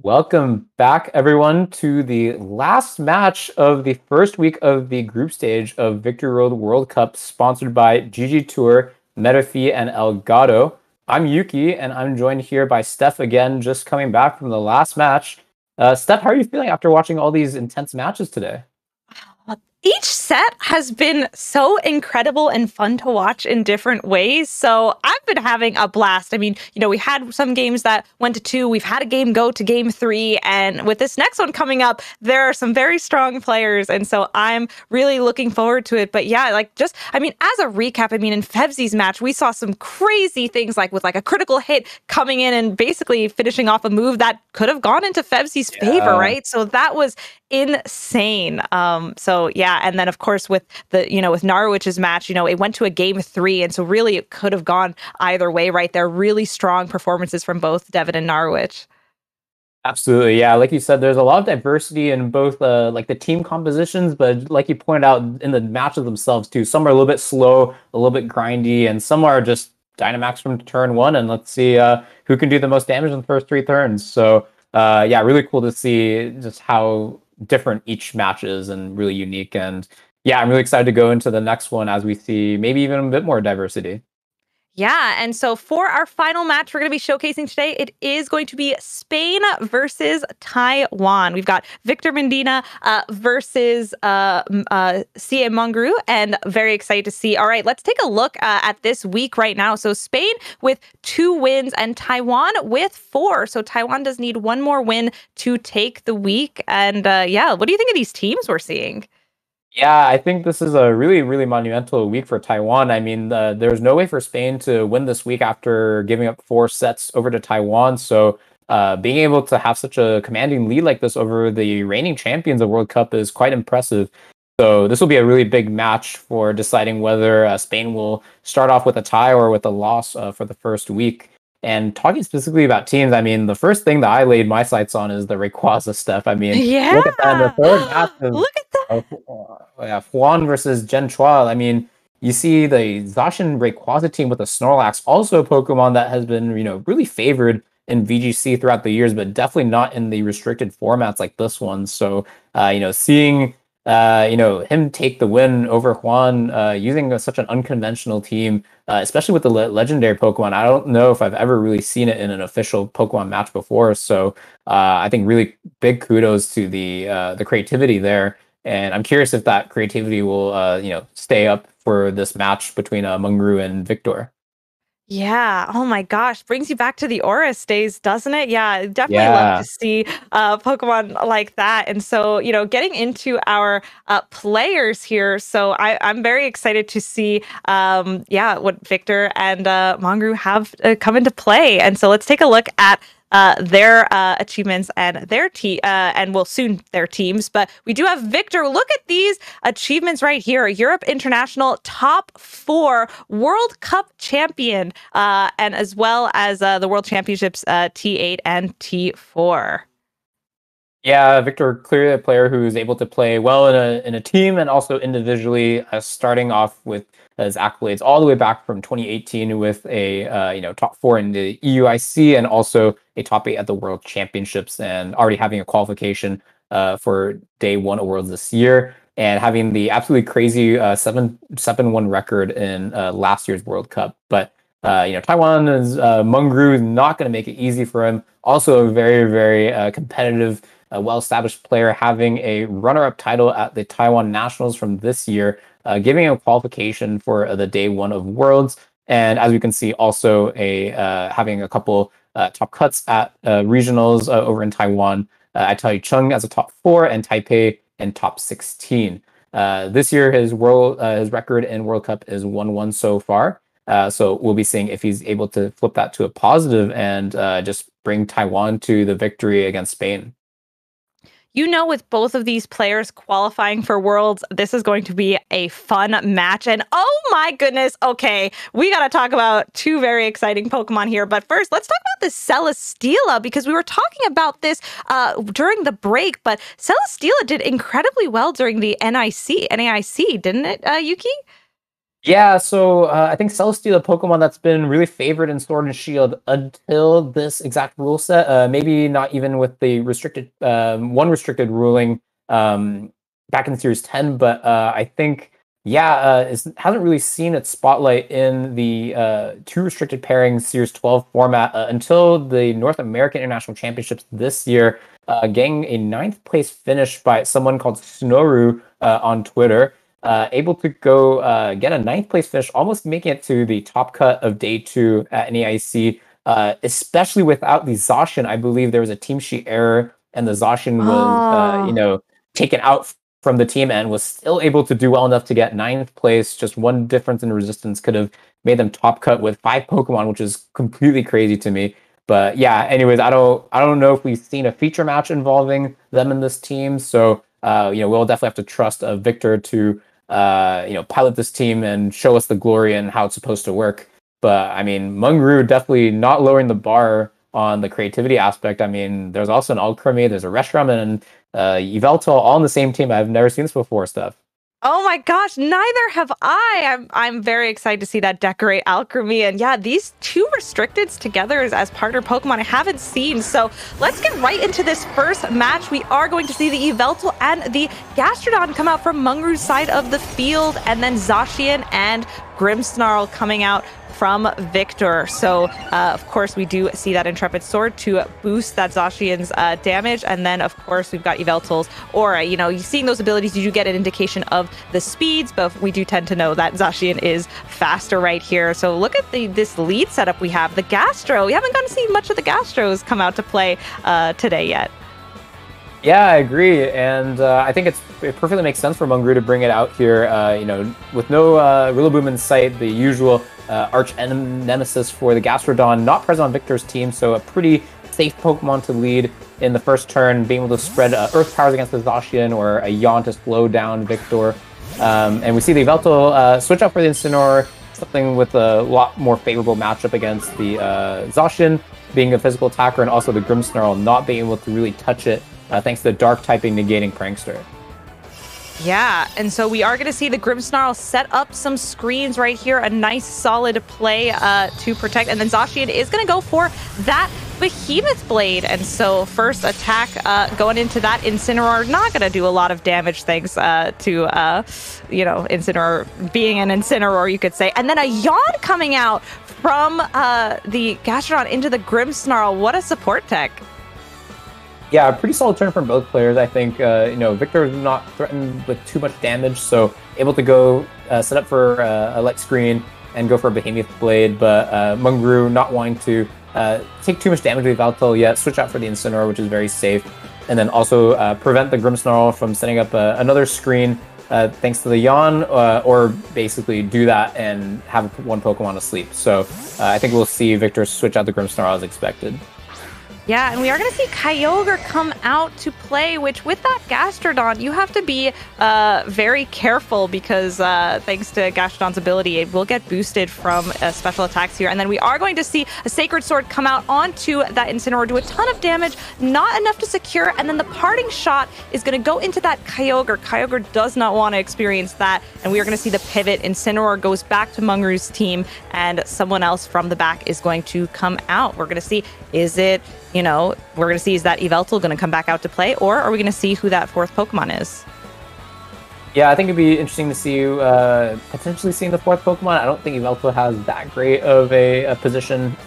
Welcome back, everyone, to the last match of the first week of the group stage of Victory Road World Cup, sponsored by GG Tour, Metafi, and Elgato. I'm Yuki, and I'm joined here by Steph again, just coming back from the last match. Steph, how are you feeling after watching all these intense matches today? Each set has been so incredible and fun to watch in different ways. So I've been having a blast. I mean, we had some games that went to two. We've had a game go to game three. And with this next one coming up, there are some very strong players. And so I'm really looking forward to it. But yeah, as a recap, in Fevzi's match, we saw some crazy things with a critical hit coming in and basically finishing off a move that could have gone into Fevzi's favor, Yeah. right? So that was insane. So yeah, and then of course with with Norwich's match, it went to a game three, and so really it could have gone either way, right? They're really strong performances from both Devon and Norwich. Absolutely, yeah. Like you said, there's a lot of diversity in both, like the team compositions, but like you pointed out in the matches themselves too. Some are a little bit slow, a little bit grindy, and some are just Dynamax from turn one. And let's see who can do the most damage in the first three turns. So, yeah, really cool to see just how different each match is and really unique. And yeah, I'm really excited to go into the next one as we see maybe even a bit more diversity. Yeah, and so for our final match we're going to be showcasing today, it is going to be Spain versus Taiwan. We've got Victor Medina versus Meng-Ru, and very excited to see. All right, let's take a look at this week right now. So Spain with 2 wins and Taiwan with 4. So Taiwan does need one more win to take the week. And yeah, what do you think of these teams we're seeing? Yeah, I think this is a really, really monumental week for Taiwan. I mean, there's no way for Spain to win this week after giving up 4 sets over to Taiwan. So, being able to have such a commanding lead like this over the reigning champions of World Cup is quite impressive. So, this will be a really big match for deciding whether Spain will start off with a tie or with a loss for the first week. And talking specifically about teams, I mean, the first thing that I laid my sights on is the Rayquaza stuff. I mean, look at that in the Yeah, third match of look at that. yeah, Juan versus Gen Chua. I mean, you see the Zacian Rayquaza team with the Snorlax, also a Pokemon that has been, really favored in VGC throughout the years, but definitely not in the restricted formats like this one. So, seeing, him take the win over Juan using such an unconventional team, especially with the legendary Pokemon. I don't know if I've ever really seen it in an official Pokemon match before. So, I think really big kudos to the creativity there. And I'm curious if that creativity will, stay up for this match between Meng-Ru and Victor. Yeah. Oh my gosh. Brings you back to the Oris days, doesn't it? Yeah. I definitely love to Yeah. see Pokemon like that. And so, getting into our players here. So I'm very excited to see, yeah, what Victor and Mangru have come into play. And so let's take a look at their achievements and and will soon their teams. But we do have Victor. Look at these achievements right here: Europe International top 4, World Cup champion, and as well as the World Championships T8 and T4. Yeah, Victor clearly a player who's able to play well in a team and also individually, starting off with his accolades all the way back from 2018 with a top 4 in the EUIC and also a top 8 at the World Championships, and already having a qualification for day 1 of Worlds this year, and having the absolutely crazy 7-1 record in last year's World Cup. But Taiwan is Meng-Ru is not going to make it easy for him. Also a very, very competitive, well-established player, having a runner-up title at the Taiwan Nationals from this year, giving him a qualification for the day 1 of Worlds. And as we can see, also a having a couple top cuts at regionals over in Taiwan. I tell you, Chung as a top 4 and Taipei in top 16. This year, his record in World Cup is 1-1 so far. So we'll be seeing if he's able to flip that to a positive and just bring Taiwan to the victory against Spain. With both of these players qualifying for Worlds, this is going to be a fun match. And oh my goodness, okay, we got to talk about 2 very exciting Pokemon here. But first, let's talk about the Celesteela, because we were talking about this during the break. But Celesteela did incredibly well during the NAIC, didn't it, Yuki? Yeah, so I think Celesteela, a Pokemon that's been really favored in Sword and Shield until this exact rule set. Maybe not even with the restricted one restricted ruling back in Series 10, but I think yeah, it hasn't really seen its spotlight in the two restricted pairings Series 12 format until the North American International Championships this year, getting a ninth place finish by someone called Snoru on Twitter. Able to go get a ninth place finish, almost making it to the top cut of day 2 at NAIC, especially without the Zacian. I believe there was a team sheet error and the Zacian was, Oh. taken out from the team and was still able to do well enough to get ninth place. Just one difference in resistance could have made them top cut with 5 Pokemon, which is completely crazy to me. But yeah, anyways, I don't know if we've seen a feature match involving them in this team. So we'll definitely have to trust Victor to pilot this team and show us the glory and how it's supposed to work. But I mean, Meng-Ru definitely not lowering the bar on the creativity aspect. I mean, there's also an Alchemy, there's a Reshiram, and Yveltal all on the same team. I've never seen this before stuff. Oh my gosh, neither have I. I'm very excited to see that Decorate Alchemy. And yeah, these two restricteds together as partner Pokemon I haven't seen. So let's get right into this first match. We are going to see the Yveltal and the Gastrodon come out from Meng-Ru's side of the field, and then Zacian and Grimmsnarl coming out from Victor. So, of course, we do see that Intrepid Sword to boost that Zacian's damage. And then, of course, we've got Yveltal's Aura. You know, seeing those abilities, you do get an indication of the speeds, but we do tend to know that Zacian is faster right here. So look at this lead setup we have. The Gastro, we haven't gotten to see much of the Gastros come out to play today yet. Yeah, I agree, and I think it perfectly makes sense for Meng-Ru to bring it out here. With no Rillaboom in sight, the usual arch nemesis for the Gastrodon, not present on Victor's team, so a pretty safe Pokemon to lead in the first turn, being able to spread Earth powers against the Zacian or a Yawn to slow down Victor. And we see the Yveltal switch out for the Incineroar, something with a lot more favorable matchup against the Zacian, being a physical attacker, and also the Grimmsnarl not being able to really touch it. Thanks to the dark typing negating Prankster. Yeah, and so we are going to see the Grimmsnarl set up some screens right here. A nice solid play to protect. And then Zacian is going to go for that Behemoth Blade. And so first attack going into that Incineroar, not going to do a lot of damage thanks to, Incineroar being an Incineroar, you could say. And then a Yawn coming out from the Gastrodon into the Grimmsnarl. What a support tech. Yeah, a pretty solid turn from both players. I think, Victor is not threatened with too much damage, so able to go set up for a Light Screen and go for a Behemoth Blade, but Meng-Ru not wanting to take too much damage with Yveltal yet, switch out for the Incineroar, which is very safe, and then also prevent the Grimmsnarl from setting up another screen thanks to the Yawn, or basically do that and have one Pokemon asleep. So I think we'll see Victor switch out the Grimmsnarl as expected. Yeah, and we are going to see Kyogre come out to play, which with that Gastrodon, you have to be very careful because thanks to Gastrodon's ability, it will get boosted from special attacks here. And then we are going to see a Sacred Sword come out onto that Incineroar, do a ton of damage, not enough to secure, and then the parting shot is going to go into that Kyogre. Kyogre does not want to experience that, and we are going to see the pivot. Incineroar goes back to Meng-Ru's team, and someone else from the back is going to come out. We're going to see, is it... we're going to see, is that Yveltal going to come back out to play, or are we going to see who that fourth Pokemon is? Yeah, I think it'd be interesting to see potentially seeing the fourth Pokemon. I don't think Yveltal has that great of a position,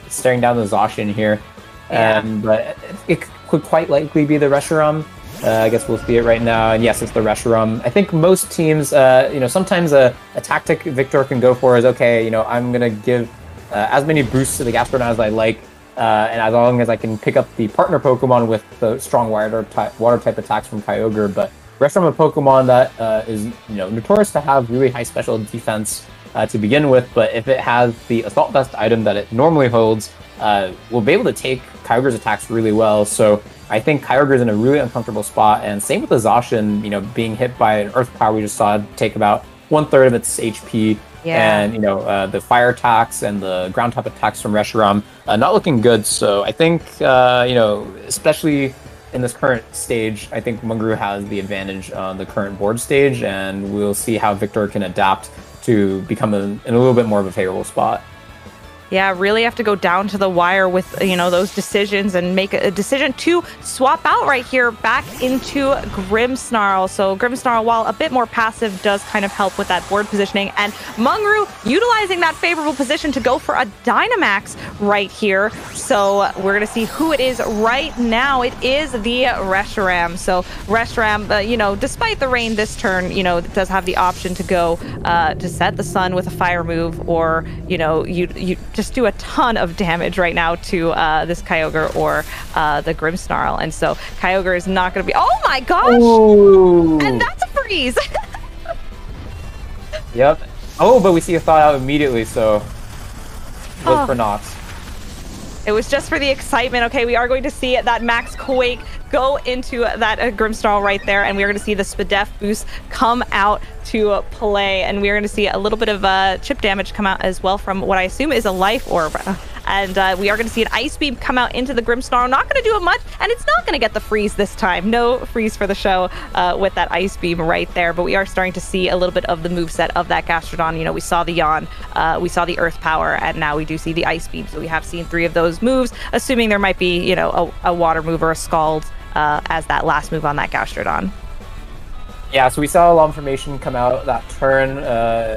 staring down the Zacian here. Yeah. But it could quite likely be the Reshiram. I guess we'll see it right now. And yes, it's the Reshiram. I think most teams, sometimes a tactic Victor can go for is, okay, I'm going to give as many boosts to the Gastrodon as I like. And as long as I can pick up the partner Pokemon with the strong water type attacks from Kyogre, but Reshiram, a Pokemon that is notorious to have really high special defense to begin with, but if it has the Assault Vest item that it normally holds, will be able to take Kyogre's attacks really well. So I think Kyogre is in a really uncomfortable spot, and same with the Zacian, being hit by an Earth Power we just saw take about 1/3 of its HP. Yeah. And, the fire attacks and the ground type attacks from Reshiram not looking good. So I think, especially in this current stage, I think Meng-Ru has the advantage on the current board stage, and we'll see how Victor can adapt to become in a little bit more of a favorable spot. Yeah, really have to go down to the wire with, those decisions and make a decision to swap out right here back into Grimmsnarl. So Grimmsnarl, while a bit more passive, does kind of help with that board positioning. And Meng-Ru utilizing that favorable position to go for a Dynamax right here. So we're going to see who it is right now. It is the Reshiram. So Reshiram, despite the rain this turn, does have the option to go to set the sun with a fire move, or, you just do a ton of damage right now to this Kyogre or the Grimmsnarl. And so Kyogre is not going to be... Oh my gosh! Ooh. And that's a freeze! Yep. Oh, but we see a thaw out immediately, so... Look for knots. It was just for the excitement. Okay, we are going to see that Max Quake go into that Grimmsnarl right there, and we are going to see the Spadef boost come out to play, and we are going to see a little bit of chip damage come out as well from what I assume is a Life Orb. And we are going to see an Ice Beam come out into the Grimmsnarl. Not going to do it much, and it's not going to get the freeze this time. No freeze for the show with that Ice Beam right there, but we are starting to see a little bit of the moveset of that Gastrodon. We saw the Yawn, we saw the Earth Power, and now we do see the Ice Beam. So we have seen 3 of those moves, assuming there might be, a Water move or a Scald as that last move on that Gastrodon. Yeah, so we saw a lot of information come out that turn,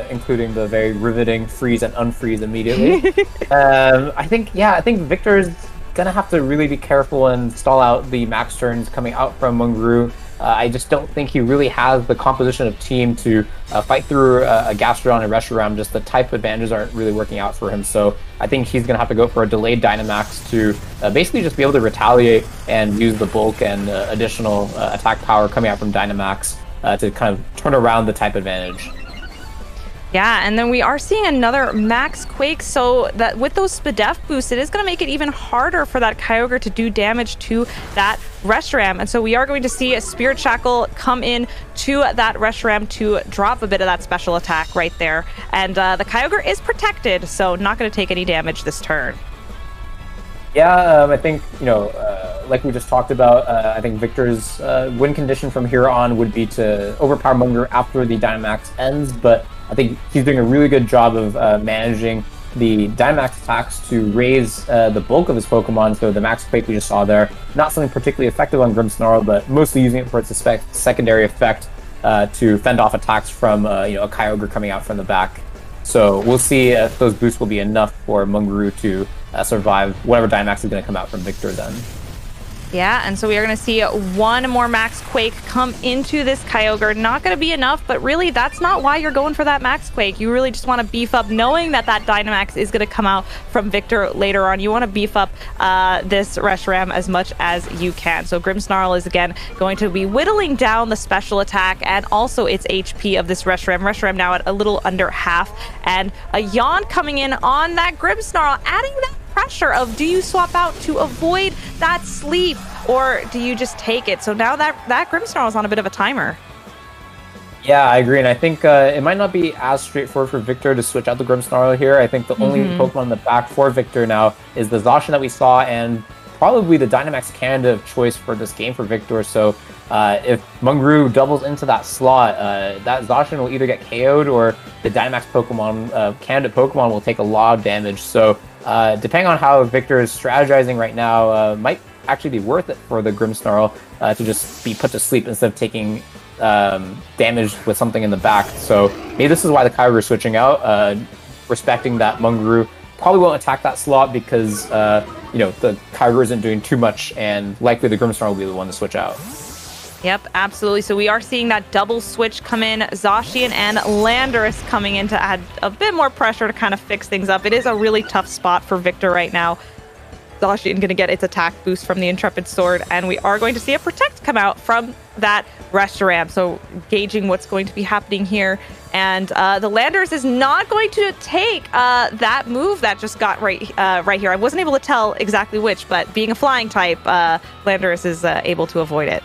including the very riveting freeze and unfreeze immediately. I think Victor's gonna have to really be careful and stall out the max turns coming out from Meng-Ru. I just don't think he really has the composition of team to fight through a Gastrodon and Reshiram. Just the type advantages aren't really working out for him. So I think he's going to have to go for a delayed Dynamax to basically just be able to retaliate and use the bulk and additional attack power coming out from Dynamax to kind of turn around the type advantage. Yeah, and then we are seeing another Max Quake, so that with those Spadef boosts, it is going to make it even harder for that Kyogre to do damage to that Reshiram. And so we are going to see a Spirit Shackle come in to that Reshiram to drop a bit of that special attack right there. And the Kyogre is protected, so not going to take any damage this turn. Yeah, I think, like we just talked about, I think Victor's win condition from here on would be to overpower Meng-Ru after the Dynamax ends, but I think he's doing a really good job of managing the Dynamax attacks to raise the bulk of his Pokemon. So the Max Quake we just saw there, not something particularly effective on Grimmsnarl, but mostly using it for its secondary effect to fend off attacks from a Kyogre coming out from the back. So we'll see if those boosts will be enough for Meng-Ru to survive whatever Dynamax is going to come out from Victor then. Yeah, and so we are going to see one more Max Quake come into this Kyogre. Not going to be enough, but really that's not why you're going for that Max Quake. You really just want to beef up, knowing that that Dynamax is going to come out from Victor later on. You want to beef up this Reshiram as much as you can. So Grimmsnarl is again going to be whittling down the special attack and also its HP of this Reshiram. Reshiram now at a little under half, and a Yawn coming in on that Grimmsnarl, adding that pressure of, do you swap out to avoid that sleep, or do you just take it? So now that Grimmsnarl is on a bit of a timer. Yeah, I agree, and I think it might not be as straightforward for Victor to switch out the Grimmsnarl here. I think the only Pokemon in the back for Victor now is the Zacian that we saw, and probably the Dynamax candidate of choice for this game for Victor. So if Meng-Ru doubles into that slot, that Zacian will either get KO'd or the Dynamax Pokemon, candidate Pokemon, will take a lot of damage. So depending on how Victor is strategizing right now, might actually be worth it for the Grimmsnarl to just be put to sleep instead of taking damage with something in the back. So maybe this is why the Kyogre is switching out, respecting that Meng-Ru probably won't attack that slot because the Kyogre isn't doing too much, and likely the Grimmsnarl will be the one to switch out. Yep, absolutely. So we are seeing that double switch come in. Zacian and Landorus coming in to add a bit more pressure to kind of fix things up. It is a really tough spot for Victor right now. Zacian going to get its attack boost from the Intrepid Sword, and we are going to see a Protect come out from that Reshiram. So gauging what's going to be happening here. And the Landorus is not going to take that move that just got right here. I wasn't able to tell exactly which, but being a flying type, Landorus is able to avoid it.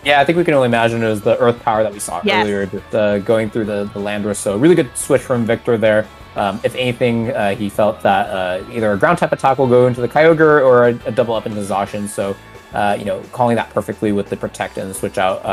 Yeah, I think we can only imagine it was the Earth Power that we saw earlier, just, going through the Landorus. So really good switch from Victor there. If anything, he felt that either a ground type attack will go into the Kyogre or a double up into Zacian. So calling that perfectly with the protect and switch out.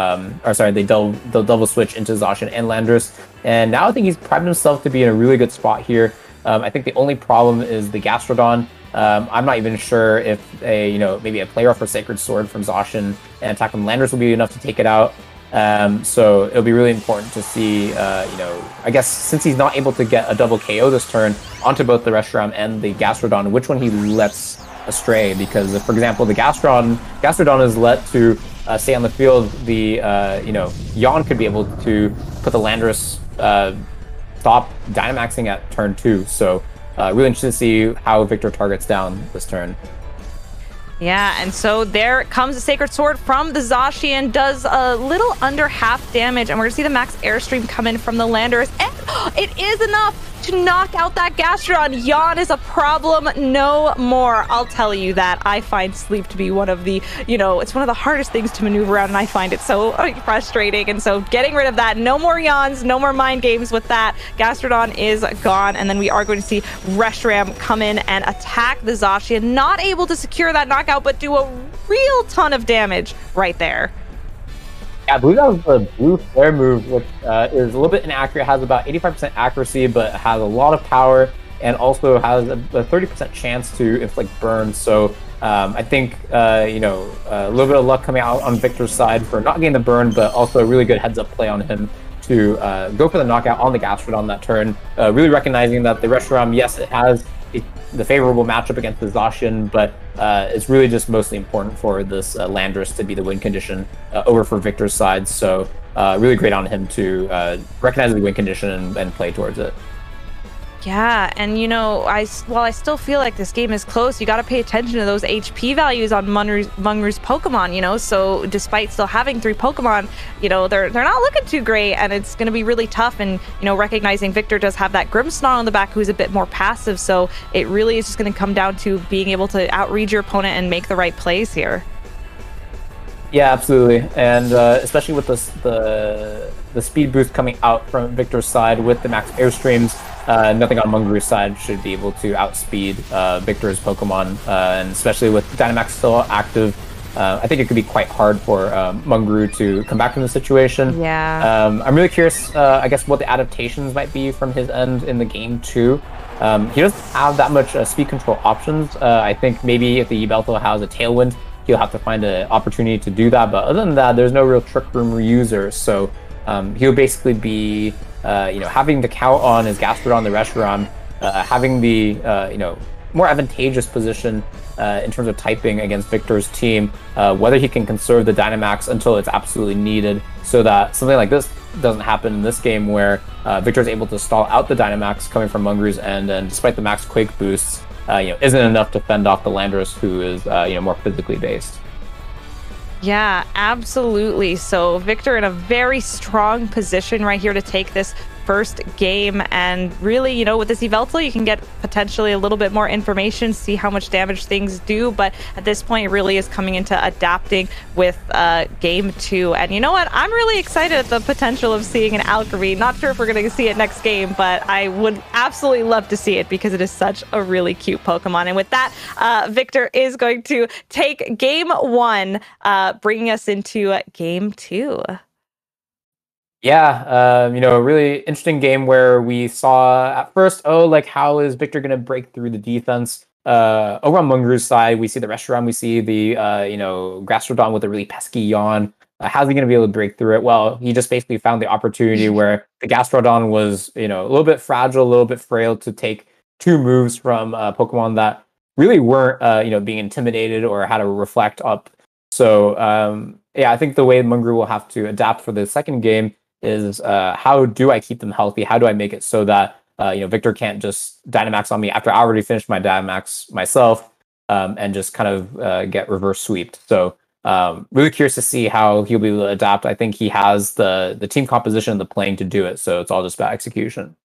Or sorry, they'll double switch into Zacian and Landorus. And now I think he's primed himself to be in a really good spot here. I think the only problem is the Gastrodon. I'm not even sure if maybe a play off for Sacred Sword from Zacian and attack from Landorus will be enough to take it out. So it'll be really important to see, I guess since he's not able to get a double KO this turn onto both the Reshiram and the Gastrodon, which one he lets astray. Because if, for example, the Gastrodon is let to stay on the field, the Yawn could be able to put the Landorus stop Dynamaxing at turn 2. So really interested to see how Victor targets down this turn. Yeah, and so there comes the Sacred Sword from the Zacian, does a little under half damage, and we're going to see the max airstream come in from the Landorus, and it is enough to knock out that Gastrodon. Yawn is a problem no more. I'll tell you that. I find sleep to be one of the, it's one of the hardest things to maneuver around, and I find it so frustrating, and so getting rid of that, no more Yawns, no more mind games with that. Gastrodon is gone, and then we are going to see Reshiram come in and attack the Zacian, not able to secure that knockout, but do a real ton of damage right there. Yeah, I believe that was the blue flare move, which is a little bit inaccurate, has about 85% accuracy, but has a lot of power, and also has a 30% chance to inflict burn. So I think, a little bit of luck coming out on Victor's side for not getting the burn, but also a really good heads-up play on him to go for the knockout on the Gastrodon that turn. Really recognizing that the Reshiram, yes, it has the favorable matchup against the Zacian, but it's really just mostly important for this Landorus to be the win condition over for Victor's side. So really great on him to recognize the win condition and play towards it. Yeah, and while I still feel like this game is close, you got to pay attention to those HP values on Meng-Ru's Pokemon, so despite still having 3 Pokemon, they're not looking too great, and it's going to be really tough. And, recognizing Victor does have that Grimmsnarl on the back who's a bit more passive, so it really is just going to come down to being able to outread your opponent and make the right plays here. Yeah, absolutely, and especially with the speed boost coming out from Victor's side with the max airstreams, nothing on Meng-Ru's side should be able to outspeed Victor's Pokemon, and especially with Dynamax still active, I think it could be quite hard for Meng-Ru to come back from the situation. Yeah. I'm really curious, I guess, what the adaptations might be from his end in the game too. He doesn't have that much speed control options. I think maybe if the Yveltal has a Tailwind, he'll have to find an opportunity to do that. But other than that, there's no real Trick Room reuser. So he'll basically be, having the count on his Gastrodon, the Reshiram, having the, more advantageous position in terms of typing against Victor's team, whether he can conserve the Dynamax until it's absolutely needed, so that something like this doesn't happen in this game where Victor is able to stall out the Dynamax coming from Meng-Ru's end, and despite the max Quake boosts, isn't enough to fend off the Landorus, who is more physically based. Yeah, absolutely. So Victor in a very strong position right here to take this first game, and really, with this Yveltal, you can get potentially a little bit more information, see how much damage things do, but at this point, it really is coming into adapting with game 2. And you know what? I'm really excited at the potential of seeing an Alchemy. Not sure if we're going to see it next game, but I would absolutely love to see it because it is such a really cute Pokemon. And with that, Victor is going to take game 1, bringing us into game 2. Yeah, a really interesting game where we saw at first, how is Victor going to break through the defense? Over on Meng-Ru's side, we see the Reshiram, we see the, Gastrodon with a really pesky Yawn. How's he going to be able to break through it? Well, he just basically found the opportunity where the Gastrodon was, a little bit fragile, a little bit frail to take 2 moves from Pokemon that really weren't, being intimidated or had to reflect up. So, I think the way Meng-Ru will have to adapt for the second game is how do I keep them healthy? How do I make it so that Victor can't just Dynamax on me after I already finished my Dynamax myself, and just kind of get reverse sweeped. So really curious to see how he'll be able to adapt. I think he has the team composition and the playing to do it. So it's all just about execution.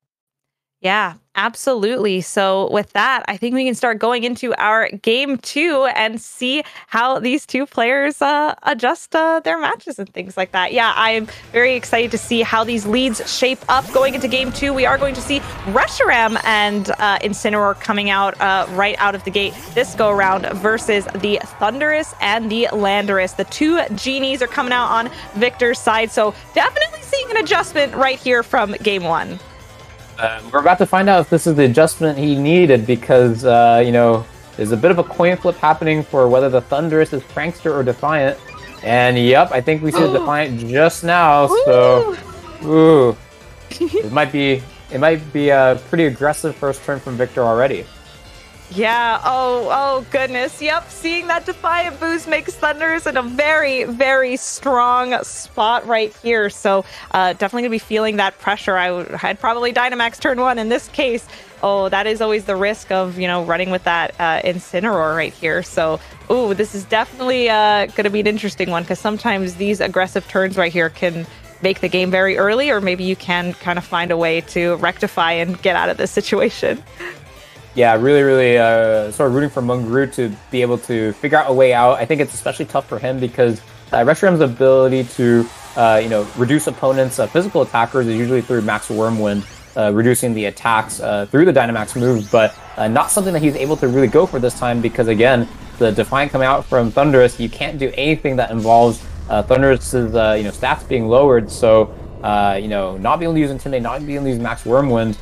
Yeah, absolutely. So with that, I think we can start going into our game 2 and see how these two players adjust their matches and things like that. Yeah, I'm very excited to see how these leads shape up going into game 2. We are going to see Reshiram and Incineroar coming out right out of the gate this go around versus the Thundurus and the Landorus. The two genies are coming out on Victor's side, so definitely seeing an adjustment right here from game 1. We're about to find out if this is the adjustment he needed because, you know, there's a bit of a coin flip happening for whether the Thundurus is Prankster or Defiant. And, yep, I think we see the Defiant just now, so... Ooh. It might be a pretty aggressive first turn from Victor already. Yeah, oh goodness. Yep, seeing that Defiant boost makes Thundurus in a very, very strong spot right here. So definitely going to be feeling that pressure. I'd probably Dynamax turn 1 in this case. Oh, that is always the risk of, you know, running with that Incineroar right here. So, ooh, this is definitely going to be an interesting one because sometimes these aggressive turns right here can make the game very early, or maybe you can kind of find a way to rectify and get out of this situation. Yeah, really sort of rooting for Meng-Ru to be able to figure out a way out. I think it's especially tough for him because Reshiram's ability to, you know, reduce opponents' physical attackers is usually through Max Wormwind, reducing the attacks through the Dynamax move, but not something that he's able to really go for this time because, again, the Defiant coming out from Thundurus, you can't do anything that involves Thundurus's, you know, stats being lowered, so, you know, not being able to use Intimidate, not being able to use Max Wormwind.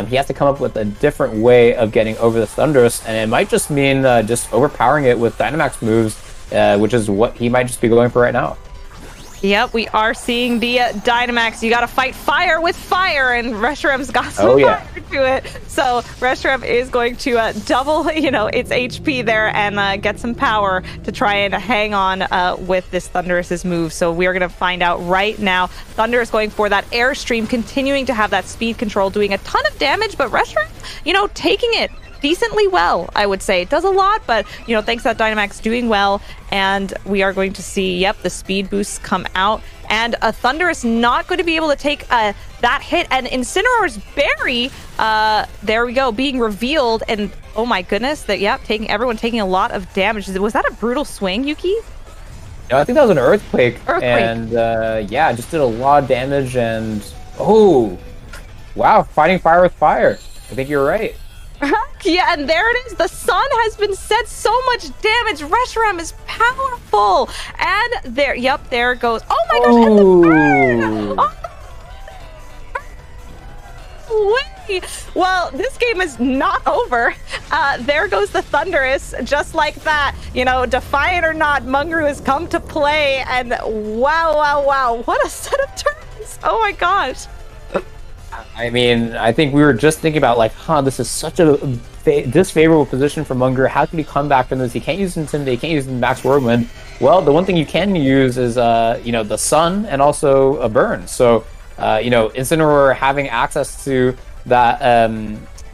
He has to come up with a different way of getting over the Thundurus, and it might just mean just overpowering it with Dynamax moves, which is what he might just be going for right now. Yep, we are seeing the Dynamax. You got to fight fire with fire, and Reshiram's got some fire to it. So Reshiram is going to double, you know, its HP there and get some power to try and hang on with this Thundurus's move. So we're going to find out right now. Thundurus going for that Airstream, continuing to have that speed control, doing a ton of damage, but Reshiram, you know, taking it decently well, I would say. It does a lot, but, you know, thanks to that Dynamax doing well, and we are going to see, yep, the speed boosts come out, and a Thundurus not going to be able to take that hit, and Incineroar's Berry, there we go, being revealed, and oh my goodness, that, yep, everyone taking a lot of damage. Was that a brutal swing, Yuki? No, I think that was an Earthquake. And, yeah, just did a lot of damage, and, oh, wow, fighting fire with fire. I think you're right. Yeah, and there it is. The sun has been set. So much damage. Reshiram is powerful. And there, yep, there it goes. Oh my gosh, and the burn! Oh, way. Well, this game is not over. There goes the Thundurus, just like that. You know, Defiant or not, Meng-Ru has come to play. And wow. What a set of turns. Oh my gosh. I mean, I think we were just thinking about, like, this is such a disfavorable position for Meng-Ru. How can he come back from this? He can't use Intimidate, he can't use Max Whirlwind. Well, the one thing you can use is, you know, the Sun and also a Burn. So, you know, Incineroar having access to that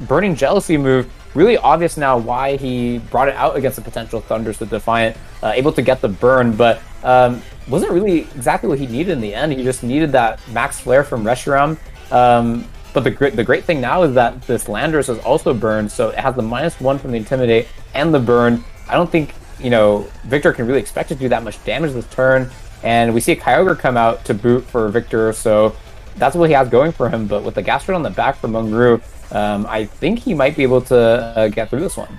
Burning Jealousy move, really obvious now why he brought it out against the potential Thundurus with Defiant, able to get the Burn, but wasn't really exactly what he needed in the end. He just needed that Max Flare from Reshiram. But the great thing now is that this Landorus is also burned, so it has the -1 from the Intimidate and the burn. I don't think, you know, Victor can really expect to do that much damage this turn, and we see a Kyogre come out to boot for Victor, so that's what he has going for him. But with the Gastrodon on the back for Meng-Ru, I think he might be able to get through this one.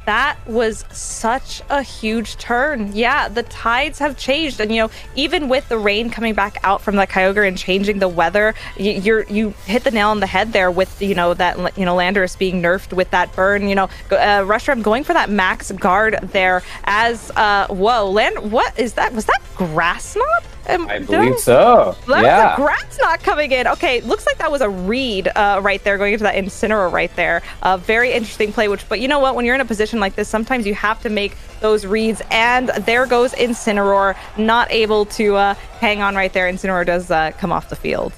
That was such a huge turn. Yeah, the tides have changed. And, you know, even with the rain coming back out from the Kyogre and changing the weather, you hit the nail on the head there with, you know, that, you know, Landorus being nerfed with that burn. You know, Reshiram going for that max guard there as, whoa, what is that? Was that Grass Knot? I believe so. That was a Grass Knot coming in. Okay, looks like that was a read right there, going into that Incineroar right there. Very interesting play, but you know what? When you're in a position like this, sometimes you have to make those reads, and there goes Incineroar, not able to hang on right there. Incineroar does come off the field.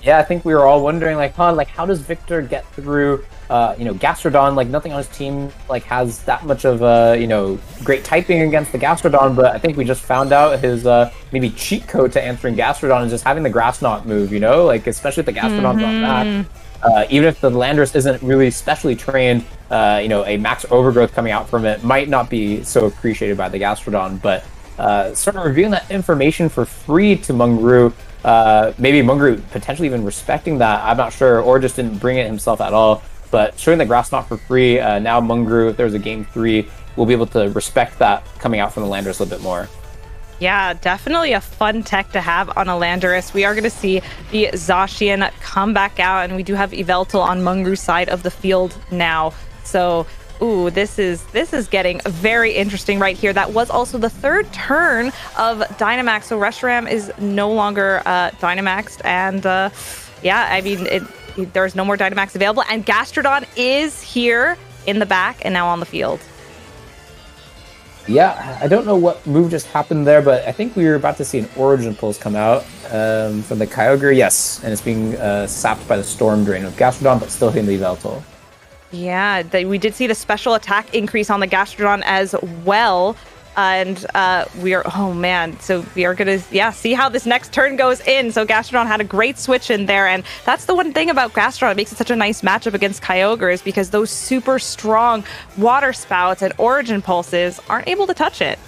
Yeah, I think we were all wondering, like, how does Victor get through, you know, Gastrodon? Like, nothing on his team, like, has that much of, you know, great typing against the Gastrodon, but I think we just found out his, maybe cheat code to answering Gastrodon is just having the Grass Knot move, you know? Like, especially if the Gastrodon's on back. even if the Landorus isn't really specially trained, a max overgrowth coming out from it might not be so appreciated by the Gastrodon, but sort of revealing that information for free to Meng-Ru, maybe Meng-Ru potentially even respecting that, I'm not sure, or just didn't bring it himself at all, but showing the Grass Knot for free, now Meng-Ru, if there's a game 3, will be able to respect that coming out from the Landorus a little bit more. Yeah, definitely a fun tech to have on a Landorus. We are going to see the Zacian come back out, and we do have Yveltal on Meng-Ru's side of the field now. So, ooh, this is getting very interesting right here. That was also the third turn of Dynamax, so Reshiram is no longer Dynamaxed, and yeah, I mean, there's no more Dynamax available, and Gastrodon is here in the back and now on the field. Yeah, I don't know what move just happened there, but I think we were about to see an Origin Pulse come out from the Kyogre. Yes, and it's being sapped by the Storm Drain of Gastrodon, but still hitting the Yveltal. Yeah, we did see the special attack increase on the Gastrodon as well. And we are, oh man, so we are going to, see how this next turn goes in. So Gastrodon had a great switch in there. And that's the one thing about Gastrodon. It makes it such a nice matchup against Kyogre, is because those super strong Water Spouts and Origin Pulses aren't able to touch it.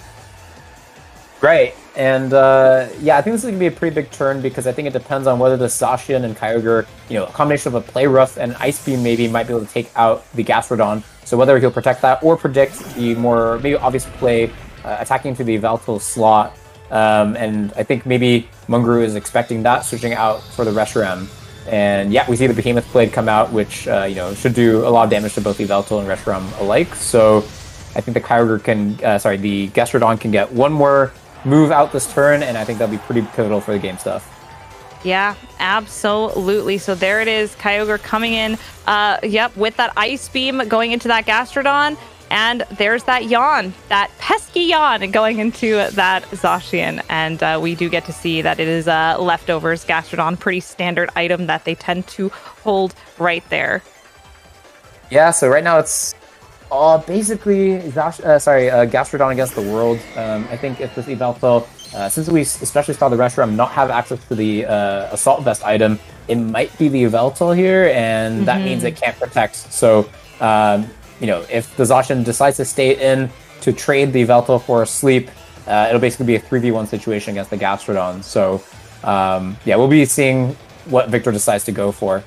Right. And I think this is going to be a pretty big turn, because I think it depends on whether the Zacian and Kyogre, a combination of a Play Rough and Ice Beam maybe might be able to take out the Gastrodon. So whether he'll protect that or predict the more maybe obvious play, attacking to the Yveltal slot, and I think maybe Meng-Ru is expecting that, switching out for the Reshiram. And yeah, we see the Behemoth Blade come out, which should do a lot of damage to both Yveltal and Reshiram alike. So I think the Kyogre can, the Gastrodon can get one more move out this turn, and I think that'll be pretty pivotal for the game stuff. Yeah, absolutely. So there it is, Kyogre coming in, with that Ice Beam going into that Gastrodon. And there's that Yawn, that pesky Yawn going into that Zacian. And we do get to see that it is leftovers Gastrodon, pretty standard item that they tend to hold right there. Yeah, so right now it's basically Gastrodon against the world. I think if this Yveltal, since we especially saw the Reshiram not have access to the Assault Vest item, it might be the Yveltal here, and that means it can't protect. So, if the Zacian decides to stay in to trade the Yveltal for a sleep, it'll basically be a 3v1 situation against the Gastrodon. So, we'll be seeing what Victor decides to go for.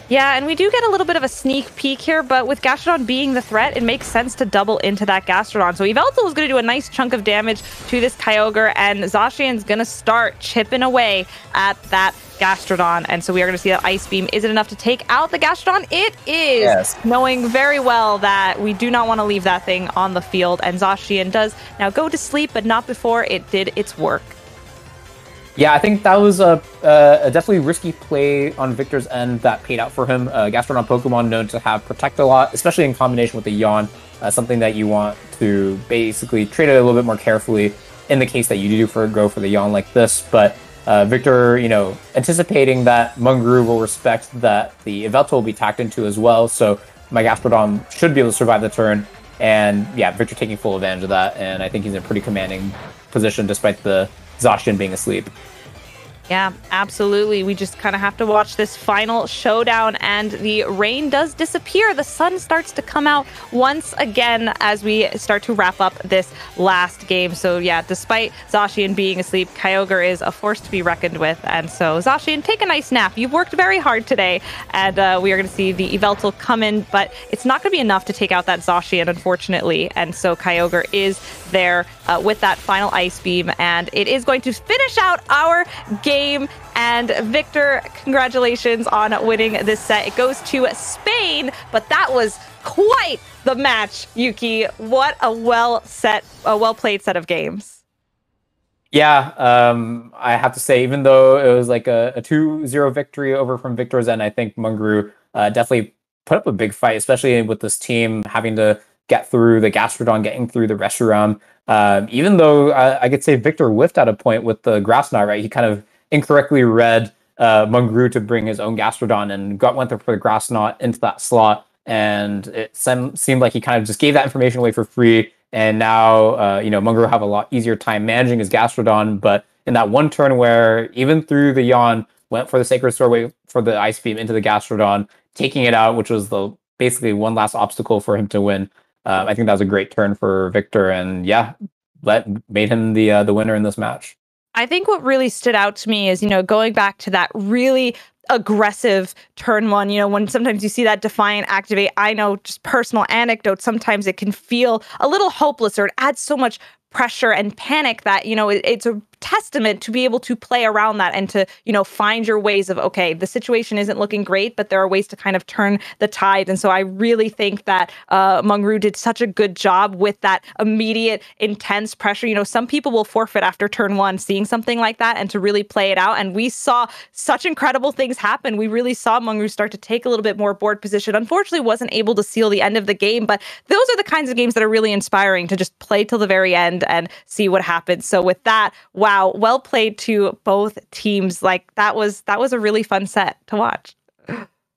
Yeah, and we do get a little bit of a sneak peek here, but with Gastrodon being the threat, it makes sense to double into that Gastrodon. So Yveltal is going to do a nice chunk of damage to this Kyogre, and Zacian's going to start chipping away at that Gastrodon. And so we are going to see that Ice Beam. Is it enough to take out the Gastrodon? It is, yes. Knowing very well that we do not want to leave that thing on the field, and Zacian does now go to sleep, but not before it did its work. Yeah, I think that was a definitely risky play on Victor's end that paid out for him. Gastrodon Pokemon known to have Protect a lot, especially in combination with the Yawn, something that you want to basically treat it a little bit more carefully in the case that you do go for the Yawn like this. But Victor, anticipating that Meng-Ru will respect that the Yveltal will be tacked into as well, so my Gastrodon should be able to survive the turn. And yeah, Victor taking full advantage of that, and I think he's in a pretty commanding position despite the Zacian being asleep. Yeah, absolutely. We just kind of have to watch this final showdown, and the rain does disappear. The sun starts to come out once again as we start to wrap up this last game. So yeah, despite Zacian being asleep, Kyogre is a force to be reckoned with. And so Zacian, take a nice nap. You've worked very hard today. And we are going to see the Yveltal come in, but it's not going to be enough to take out that Zacian, unfortunately. And so Kyogre is there with that final Ice Beam, and it is going to finish out our game. And Victor, congratulations on winning this set. It goes to Spain, but that was quite the match, Yuki. What a well-played set of games. Yeah, I have to say, even though it was like a 2-0 victory over from Victor's end, I think Meng-Ru definitely put up a big fight, especially with this team having to get through the Gastrodon, getting through the Reshiram. Even though I could say Victor whiffed at a point with the Grass Knot, right? He kind of incorrectly read Meng-Ru to bring his own Gastrodon and went there for the Grass Knot into that slot. And it seemed like he kind of just gave that information away for free. And now, Meng-Ru have a lot easier time managing his Gastrodon. But in that one turn where even through the Yawn, went for the Sacred Sword, wait for the Ice Beam into the Gastrodon, taking it out, which was the basically one last obstacle for him to win. I think that was a great turn for Victor, and yeah, made him the winner in this match. I think what really stood out to me is, going back to that really aggressive turn one, when sometimes you see that Defiant activate. I know, just personal anecdote, sometimes it can feel a little hopeless, or it adds so much pressure and panic that, it's a testament to be able to play around that and to, find your ways of, okay, the situation isn't looking great, but there are ways to kind of turn the tide. And so I really think that Meng-Ru did such a good job with that immediate, intense pressure. Some people will forfeit after turn one, seeing something like that, and to really play it out. And we saw such incredible things happen. We really saw Meng-Ru start to take a little bit more board position. Unfortunately, wasn't able to seal the end of the game, but those are the kinds of games that are really inspiring, to just play till the very end and see what happens. So with that, wow, well played to both teams. Like that was a really fun set to watch.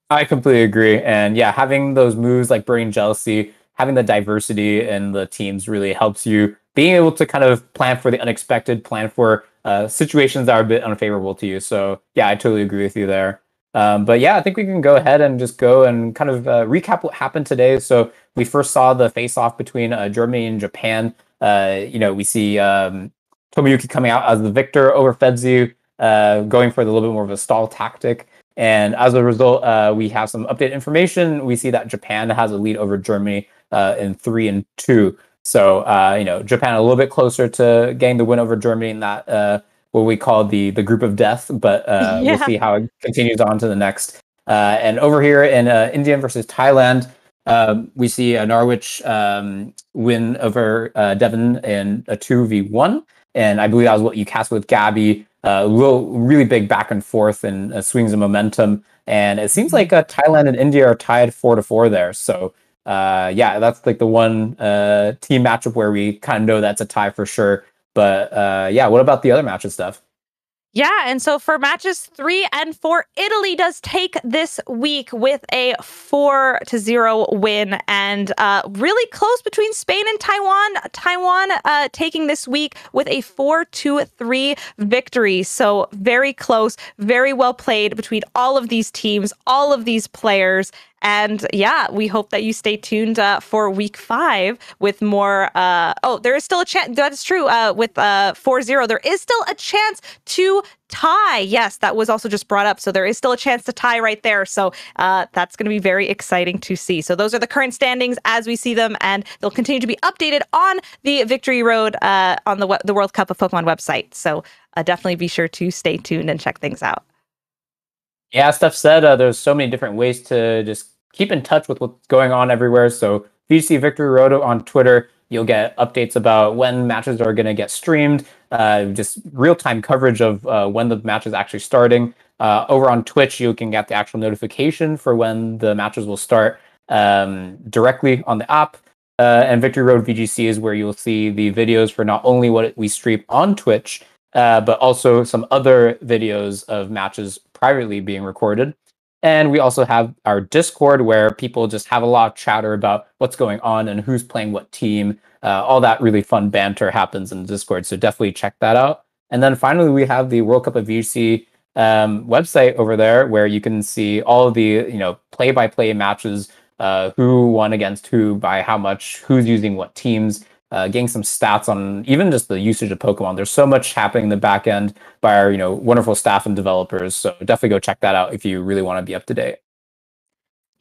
I completely agree. And yeah, having those moves like Burning Jealousy, having the diversity in the teams really helps you being able to kind of plan for the unexpected, plan for situations that are a bit unfavorable to you. So yeah, I totally agree with you there. But yeah, I think we can go ahead and just go and kind of recap what happened today. So we first saw the face-off between Germany and Japan. We see Tomoyuki coming out as the victor over Fedzu, going for a little bit more of a stall tactic. And as a result, we have some updated information. We see that Japan has a lead over Germany in 3-2. So, Japan a little bit closer to getting the win over Germany in that what we call the group of death. But we'll see how it continues on to the next. And over here in India versus Thailand, we see a Norwich win over Devon in a 2v1. And I believe that was what you cast with Gabby. Really big back and forth and swings of momentum. And it seems like Thailand and India are tied 4-4 there. So that's like the one team matchup where we kind of know that's a tie for sure. But what about the other matches stuff? Yeah, and so for matches 3 and 4, Italy does take this week with a 4-0 win, and really close between Spain and Taiwan. Taiwan taking this week with a 4-3 victory. So very close, very well played between all of these teams, all of these players. And yeah, we hope that you stay tuned for week 5 with more. There is still a chance. That is true. With 4-0, there is still a chance to tie. Yes, that was also just brought up. So there is still a chance to tie right there. So that's going to be very exciting to see. So those are the current standings as we see them, and they'll continue to be updated on the Victory Road on the World Cup of Pokemon website. So definitely be sure to stay tuned and check things out. Yeah, Steph said there's so many different ways to just keep in touch with what's going on everywhere. So VGC Victory Road on Twitter, you'll get updates about when matches are going to get streamed, just real-time coverage of when the match is actually starting. Over on Twitch, you can get the actual notification for when the matches will start directly on the app. And Victory Road VGC is where you'll see the videos for not only what we stream on Twitch, but also some other videos of matches privately being recorded. And we also have our Discord where people just have a lot of chatter about what's going on and who's playing what team. All that really fun banter happens in Discord. So definitely check that out. And then finally, we have the World Cup of VGC website over there where you can see all of the play-by-play matches, who won against who, by how much, who's using what teams. Getting some stats on even just the usage of Pokemon. There's so much happening in the back end by our wonderful staff and developers. So definitely go check that out if you really want to be up to date.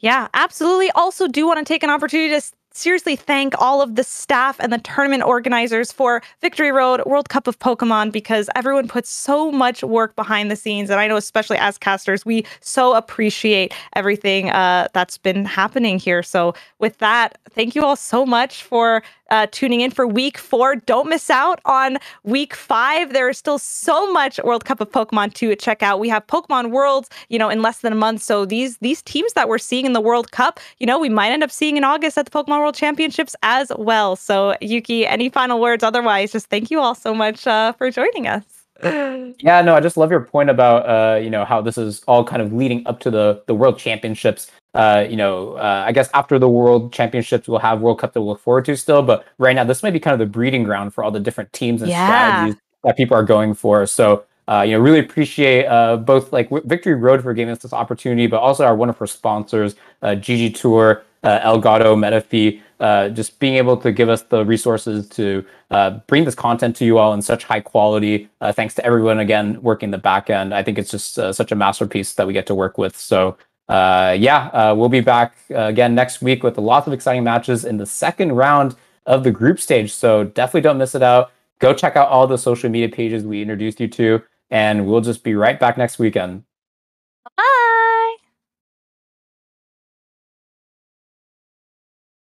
Yeah, absolutely. Also do want to take an opportunity to seriously thank all of the staff and the tournament organizers for Victory Road World Cup of Pokemon, because everyone puts so much work behind the scenes. And I know, especially as casters, we so appreciate everything that's been happening here. So with that, thank you all so much for tuning in for week 4. Don't miss out on week 5. There is still so much World Cup of Pokemon to check out. We have Pokemon Worlds, in less than a month. So these teams that we're seeing in the World Cup, we might end up seeing in August at the Pokemon World Championships as well. So Yuki, any final words? Otherwise, just thank you all so much for joining us. Yeah, no, I just love your point about how this is all kind of leading up to the World Championships. I guess after the World Championships, we'll have World Cup to look forward to still. But right now, this might be kind of the breeding ground for all the different teams and strategies that people are going for. So Really appreciate both like Victory Road for giving us this opportunity, but also our wonderful sponsors, GG Tour, Elgato, Metafi, just being able to give us the resources to bring this content to you all in such high quality. Thanks to everyone again working the back end. I think it's just such a masterpiece that we get to work with. So we'll be back again next week with lots of exciting matches in the second round of the group stage. So definitely don't miss it out. Go check out all the social media pages we introduced you to, and we'll just be right back next weekend.